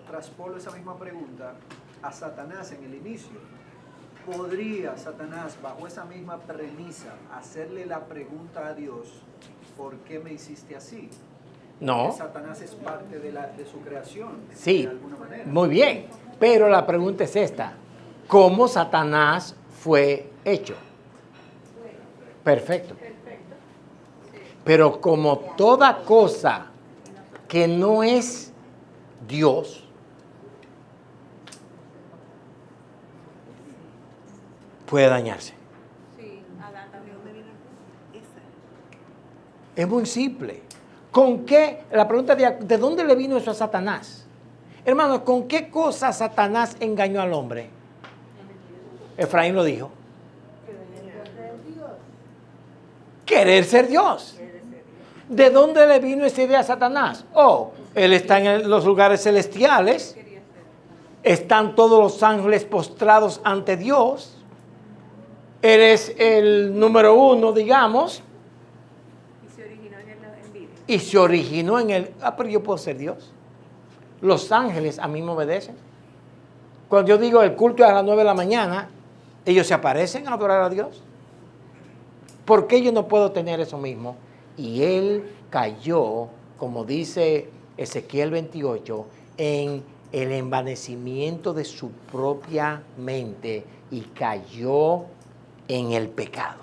traspolo esa misma pregunta a Satanás en el inicio. ¿Podría Satanás, bajo esa misma premisa, hacerle la pregunta a Dios, ¿por qué me hiciste así? No. Porque Satanás es parte de su creación, Sí, de alguna manera. muy bien. Pero la pregunta es esta. ¿Cómo Satanás fue hecho? Perfecto. Pero como toda cosa que no es Dios, puede dañarse. Sí, Adán también. Es muy simple. ¿Con qué? La pregunta ¿de dónde le vino eso a Satanás? Hermano, ¿con qué cosa Satanás engañó al hombre? Efraín lo dijo. Querer ser Dios. ¿De dónde le vino esa idea a Satanás? Oh, él está en los lugares celestiales. Están todos los ángeles postrados ante Dios. Él es el número uno, digamos. Y se originó en la envidia. Y se originó en el... pero yo puedo ser Dios. Los ángeles a mí me obedecen. Cuando yo digo el culto es a las 9 de la mañana, ellos se aparecen a adorar a Dios. ¿Por qué yo no puedo tener eso mismo? Y él cayó, como dice Ezequiel 28, en el envanecimiento de su propia mente y cayó en el pecado,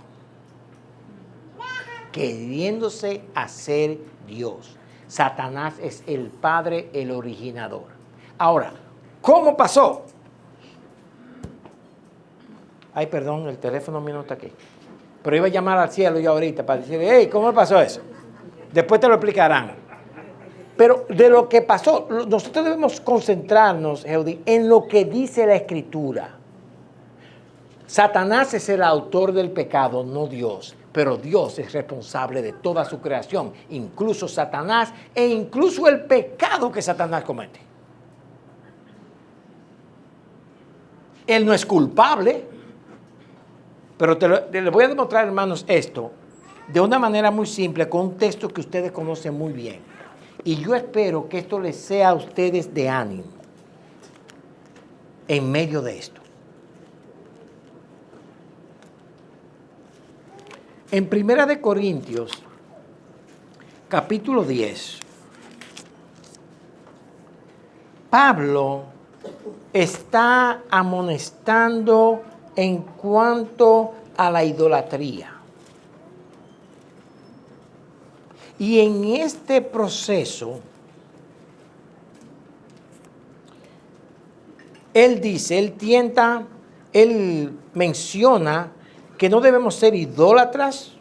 queriéndose hacer Dios. Satanás es el padre, el originador. Ahora, ¿cómo pasó? Ay, perdón, el teléfono mío no está aquí. Pero iba a llamar al cielo yo ahorita para decirle, hey, ¿cómo pasó eso? Después te lo explicarán. Pero de lo que pasó, nosotros debemos concentrarnos, Eudi, en lo que dice la Escritura. Satanás es el autor del pecado, no Dios. Pero Dios es responsable de toda su creación, incluso Satanás e incluso el pecado que Satanás comete. Él no es culpable. Pero les voy a demostrar, hermanos, esto de una manera muy simple, con un texto que ustedes conocen muy bien. Y yo espero que esto les sea a ustedes de ánimo en medio de esto. En 1 Corintios, capítulo 10. Pablo está amonestando en cuanto a la idolatría. Y en este proceso, él dice, él menciona que no debemos ser idólatras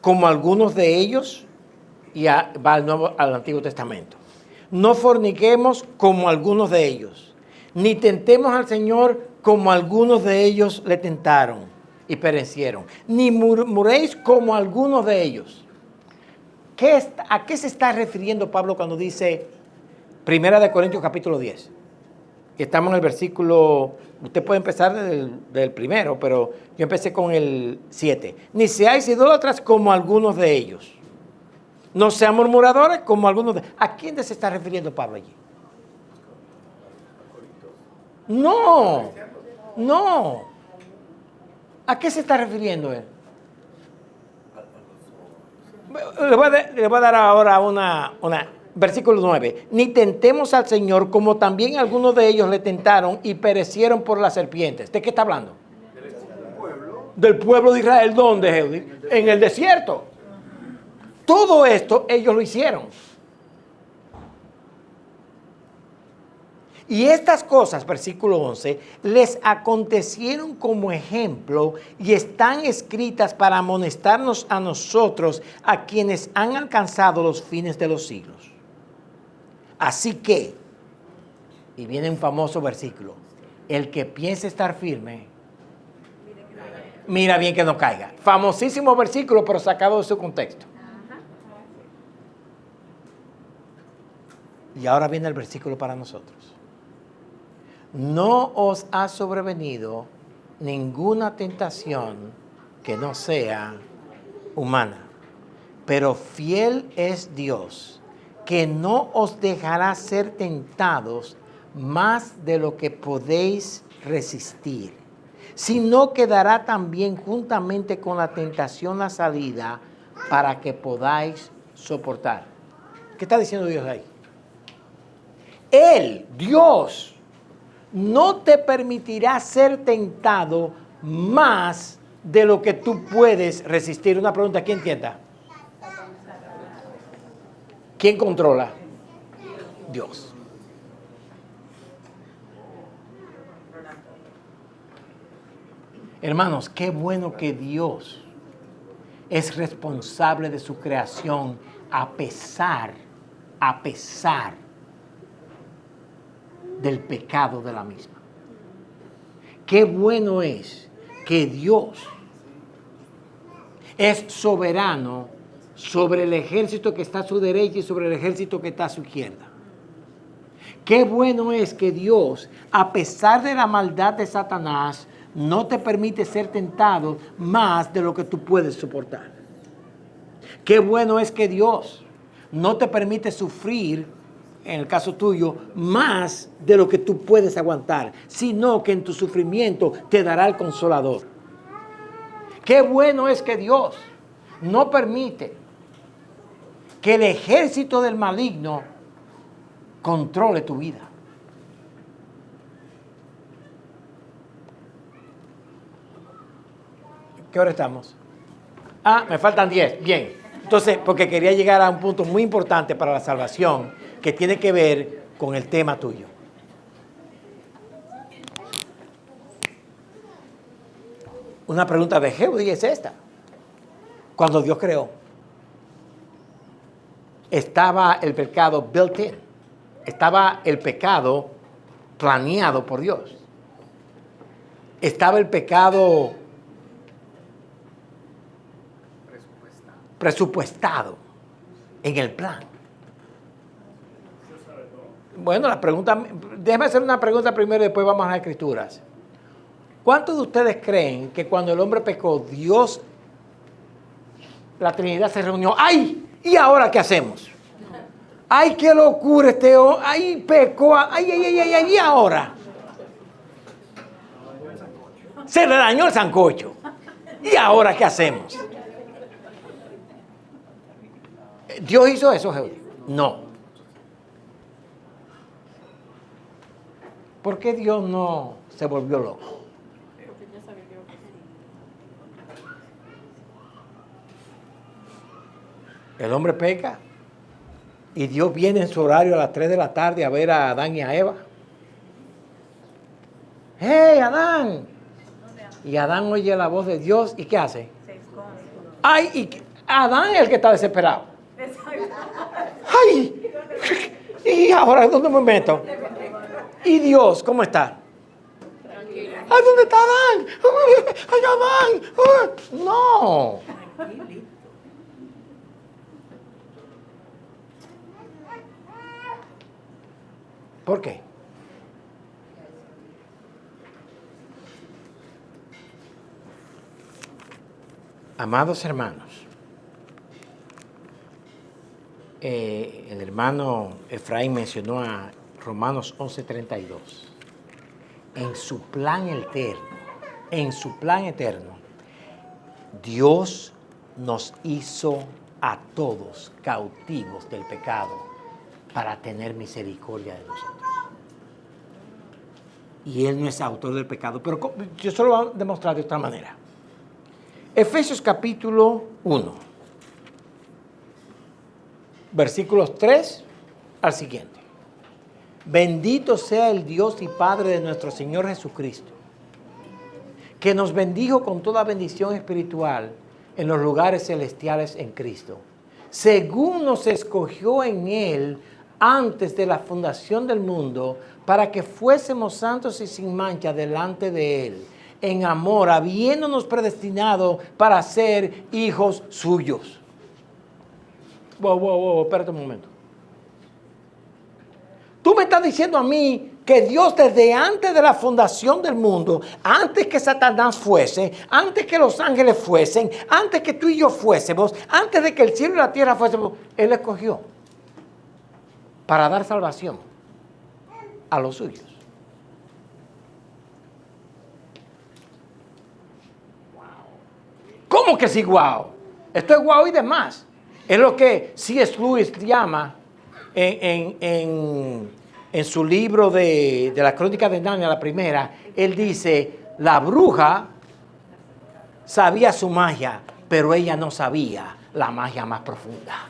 como algunos de ellos, y va al Antiguo Testamento. No forniquemos como algunos de ellos, ni tentemos al Señor como algunos de ellos le tentaron y perecieron, ni murmuréis como algunos de ellos. ¿A qué se está refiriendo Pablo cuando dice 1 Corintios capítulo 10? Estamos en el versículo, usted puede empezar del primero, pero yo empecé con el 7. Ni seáis idólatras como algunos de ellos. No sean murmuradores como algunos de ellos. ¿A quién se está refiriendo Pablo allí? No. ¿A qué se está refiriendo él? Le voy a dar ahora una versículo 9. Ni tentemos al Señor como también algunos de ellos le tentaron y perecieron por las serpientes. ¿De qué está hablando? Del pueblo de Israel. ¿Dónde, Heudi? En el desierto. Todo esto ellos lo hicieron. Y estas cosas, versículo 11, les acontecieron como ejemplo y están escritas para amonestarnos a nosotros, a quienes han alcanzado los fines de los siglos. Así que, y viene un famoso versículo, el que piense estar firme, mira bien que no caiga. Famosísimo versículo, pero sacado de su contexto. Y ahora viene el versículo para nosotros. No os ha sobrevenido ninguna tentación que no sea humana, pero fiel es Dios, que no os dejará ser tentados más de lo que podéis resistir, sino que dará también juntamente con la tentación la salida para que podáis soportar. ¿Qué está diciendo Dios ahí? Él, Dios, no te permitirá ser tentado más de lo que tú puedes resistir. Una pregunta, ¿quién tienta? ¿Quién controla? Dios. Hermanos, qué bueno que Dios es responsable de su creación a pesar del pecado de la misma. Qué bueno es que Dios es soberano sobre el ejército que está a su derecha y sobre el ejército que está a su izquierda. Qué bueno es que Dios, a pesar de la maldad de Satanás, no te permite ser tentado más de lo que tú puedes soportar. Qué bueno es que Dios no te permite sufrir, en el caso tuyo, más de lo que tú puedes aguantar, sino que en tu sufrimiento te dará el Consolador. Qué bueno es que Dios no permite que el ejército del maligno controle tu vida. ¿Qué hora estamos? Me faltan 10. Bien. Entonces, porque quería llegar a un punto muy importante para la salvación que tiene que ver con el tema tuyo. Una pregunta de Jehová es esta. Cuando Dios creó, estaba el pecado built in. Estaba el pecado planeado por Dios. Estaba el pecado presupuestado en el plan. Bueno, la pregunta, déjame hacer una pregunta primero y después vamos a las Escrituras. ¿Cuántos de ustedes creen que cuando el hombre pecó, Dios, la Trinidad se reunió? ¡Ay! ¿Y ahora qué hacemos? ¡Ay, qué locura este hombre! ¡Ay, pecó! ¡Ay, ay, ay, ay! ¿Y ahora? Se le dañó el sancocho. ¿Y ahora qué hacemos? ¿Dios hizo eso, Jehová? No. ¿Por qué Dios no se volvió loco? El hombre peca y Dios viene en su horario a las 3 de la tarde a ver a Adán y a Eva. ¡Hey, Adán! Y Adán oye la voz de Dios y ¿qué hace? Se esconde. ¡Ay! Y Adán es el que está desesperado. ¡Ay! ¿Y ahora dónde me meto? ¿Y Dios cómo está? Tranquilo. ¡Ay, dónde está Adán! ¡Ay, Adán! ¡No! ¿Por qué? Amados hermanos, el hermano Efraín mencionó a Romanos 11:32. En su plan eterno, Dios nos hizo a todos cautivos del pecado para tener misericordia de nosotros. Y Él no es autor del pecado, pero yo se lo voy a demostrar de otra manera. Efesios capítulo 1, versículos 3 al siguiente. Bendito sea el Dios y Padre de nuestro Señor Jesucristo, que nos bendijo con toda bendición espiritual en los lugares celestiales en Cristo, según nos escogió en Él antes de la fundación del mundo, para que fuésemos santos y sin mancha delante de Él, en amor, habiéndonos predestinado para ser hijos suyos. Espérate un momento. Tú me estás diciendo a mí que Dios desde antes de la fundación del mundo, antes que Satanás fuese, antes que los ángeles fuesen, antes que tú y yo fuésemos, antes de que el cielo y la tierra fuésemos, Él escogió para dar salvación a los suyos. ¿Cómo que sí, guau? Esto es guau y demás. Es lo que C.S. Lewis llama en su libro de la Crónica de Narnia, la primera. Él dice, la bruja sabía su magia, pero ella no sabía la magia más profunda.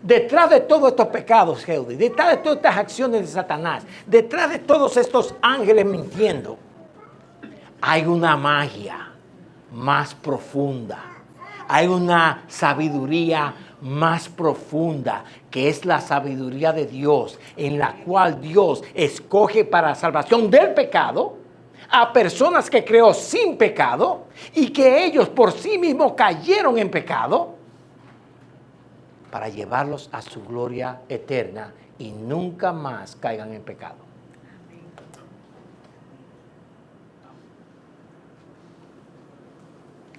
Detrás de todos estos pecados, Heudi, detrás de todas estas acciones de Satanás, detrás de todos estos ángeles mintiendo, hay una magia más profunda. Hay una sabiduría más profunda, que es la sabiduría de Dios, en la cual Dios escoge para la salvación del pecado a personas que creó sin pecado y que ellos por sí mismos cayeron en pecado para llevarlos a su gloria eterna y nunca más caigan en pecado.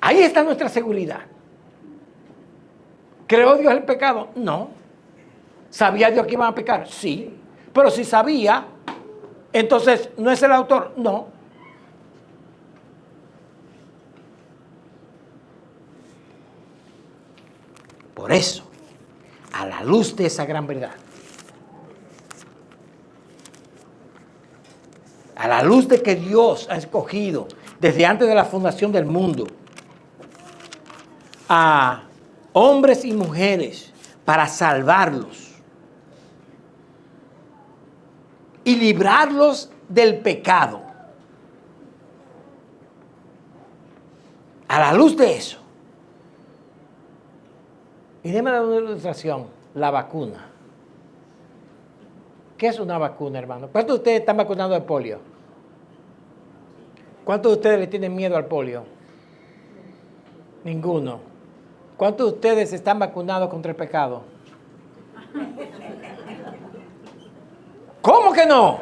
Ahí está nuestra seguridad. ¿Creó Dios el pecado? No. ¿Sabía Dios que iban a pecar? Sí. Pero si sabía, entonces ¿no es el autor? No. Por eso, a la luz de esa gran verdad, a la luz de que Dios ha escogido desde antes de la fundación del mundo a hombres y mujeres para salvarlos y librarlos del pecado. A la luz de eso. Y déme una ilustración, la vacuna. ¿Qué es una vacuna, hermano? ¿Cuántos de ustedes están vacunados de polio? ¿Cuántos de ustedes le tienen miedo al polio? Ninguno. ¿Cuántos de ustedes están vacunados contra el pecado? ¿Cómo que no?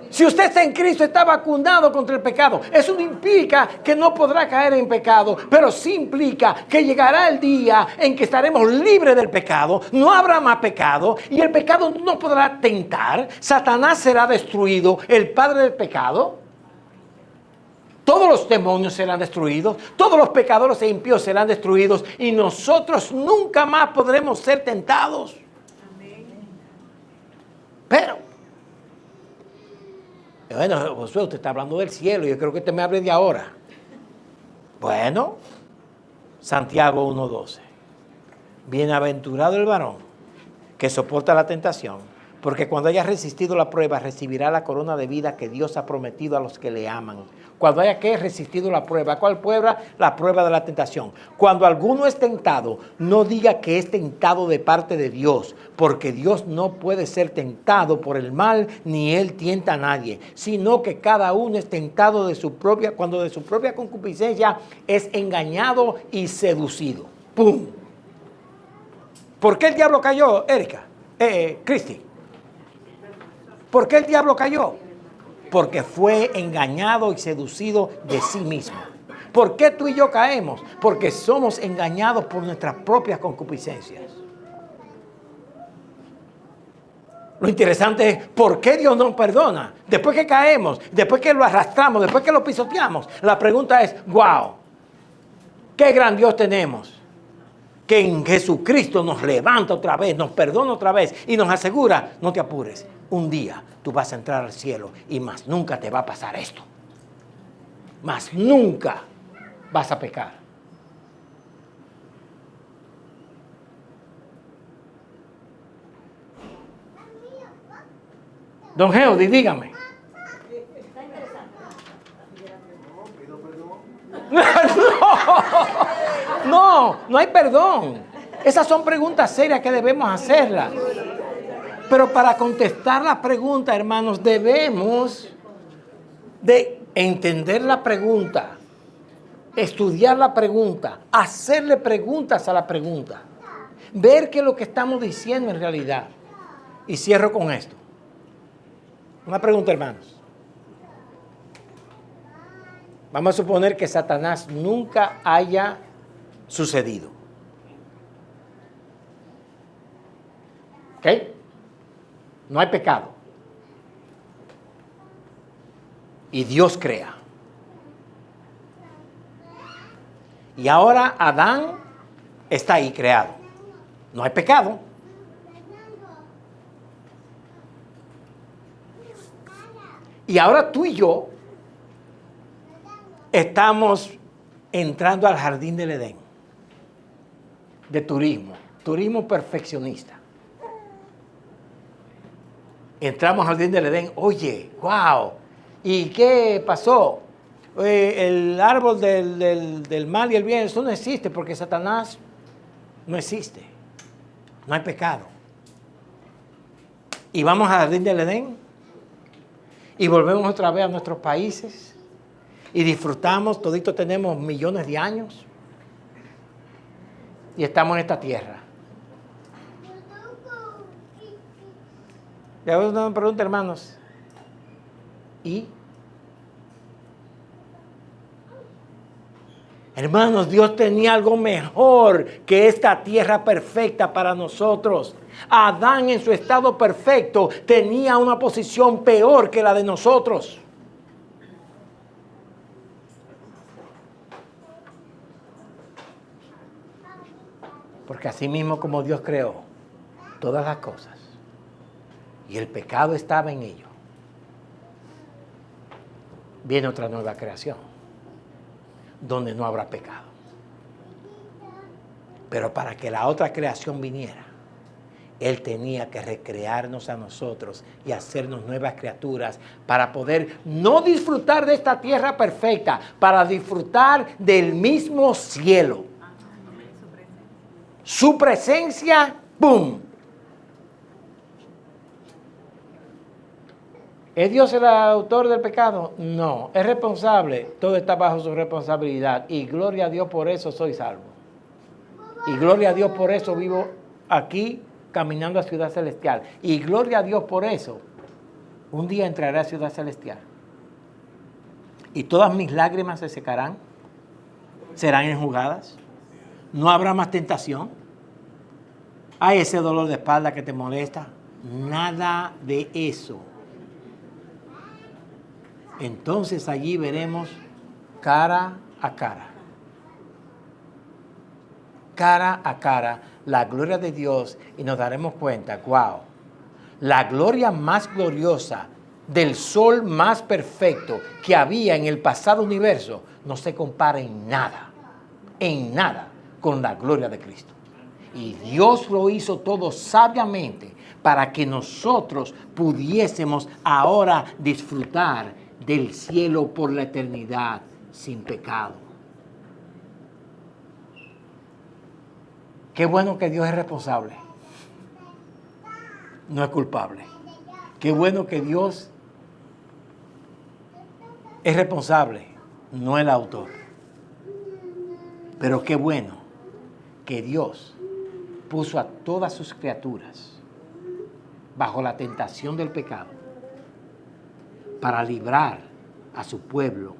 Si usted está en Cristo, está vacunado contra el pecado. Eso no implica que no podrá caer en pecado, pero sí implica que llegará el día en que estaremos libres del pecado, no habrá más pecado y el pecado no podrá tentar. Satanás será destruido, el padre del pecado. todos los demonios serán destruidos, todos los pecadores e impíos serán destruidos y nosotros nunca más podremos ser tentados. Pero, bueno, Josué, usted está hablando del cielo, yo creo que usted me hable de ahora. Bueno, Santiago 1:12. Bienaventurado el varón que soporta la tentación, porque cuando haya resistido la prueba, recibirá la corona de vida que Dios ha prometido a los que le aman. Cuando haya resistido la prueba. ¿Cuál prueba? La prueba de la tentación. Cuando alguno es tentado, no diga que es tentado de parte de Dios, porque Dios no puede ser tentado por el mal, ni Él tienta a nadie, sino que cada uno es tentado cuando de su propia concupiscencia es engañado y seducido. ¡Pum! ¿Por qué el diablo cayó, Erika? Cristi. ¿Por qué el diablo cayó? Porque fue engañado y seducido de sí mismo. ¿Por qué tú y yo caemos? Porque somos engañados por nuestras propias concupiscencias. Lo interesante es, ¿por qué Dios nos perdona? Después que caemos, después que lo arrastramos, después que lo pisoteamos. La pregunta es, wow, qué gran Dios tenemos. Que en Jesucristo nos levanta otra vez, nos perdona otra vez y nos asegura, no te apures, un día tú vas a entrar al cielo y más nunca te va a pasar esto. Más nunca vas a pecar. Don Geody, dígame. No hay perdón. Esas son preguntas serias que debemos hacerlas. Pero para contestar la pregunta, hermanos, debemos de entender la pregunta, estudiar la pregunta, hacerle preguntas a la pregunta, ver qué es lo que estamos diciendo en realidad. Y cierro con esto. Una pregunta, hermanos. Vamos a suponer que Satanás nunca haya sucedido. ¿Ok? No hay pecado. Y Dios crea. Y ahora Adán está ahí creado. No hay pecado. Y ahora tú y yo estamos entrando al jardín del Edén, de turismo perfeccionista. Entramos al jardín del Edén, oye, wow, ¿y qué pasó? El árbol del mal y el bien, eso no existe porque Satanás no existe, no hay pecado. Y vamos al jardín del Edén y volvemos otra vez a nuestros países. Y disfrutamos, toditos tenemos millones de años y estamos en esta tierra. Y ahora una pregunta, hermanos. ¿Y? Hermanos, Dios tenía algo mejor que esta tierra perfecta para nosotros. Adán en su estado perfecto tenía una posición peor que la de nosotros. Porque así mismo como Dios creó todas las cosas y el pecado estaba en ello, viene otra nueva creación donde no habrá pecado. Pero para que la otra creación viniera, Él tenía que recrearnos a nosotros y hacernos nuevas criaturas para poder no disfrutar de esta tierra perfecta, para disfrutar del mismo cielo. Su presencia, ¡pum! ¿Es Dios el autor del pecado? No, es responsable. Todo está bajo su responsabilidad. Y gloria a Dios por eso soy salvo. Y gloria a Dios por eso vivo aquí caminando a Ciudad Celestial. Y gloria a Dios por eso un día entraré a Ciudad Celestial. Y todas mis lágrimas se secarán, serán enjugadas. No habrá más tentación. Hay ese dolor de espalda que te molesta. Nada de eso. Entonces allí veremos cara a cara. Cara a cara, la gloria de Dios, y nos daremos cuenta, wow, la gloria más gloriosa del sol más perfecto que había en el pasado universo no se compara en nada con la gloria de Cristo. Y Dios lo hizo todo sabiamente para que nosotros pudiésemos ahora disfrutar del cielo por la eternidad sin pecado. Qué bueno que Dios es responsable, no es culpable. Qué bueno que Dios es responsable, no el autor. Pero qué bueno que Dios puso a todas sus criaturas bajo la tentación del pecado para librar a su pueblo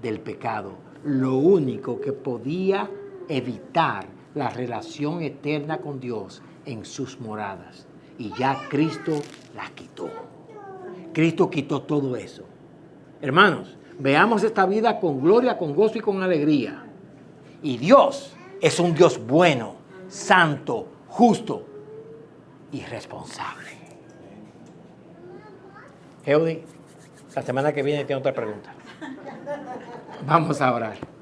del pecado, lo único que podía evitar la relación eterna con Dios en sus moradas. Y ya Cristo las quitó. Cristo quitó todo eso. Hermanos, veamos esta vida con gloria, con gozo y con alegría. Y Dios es un Dios bueno, santo, justo y responsable. Eudy, la semana que viene tengo otra pregunta. Vamos a orar.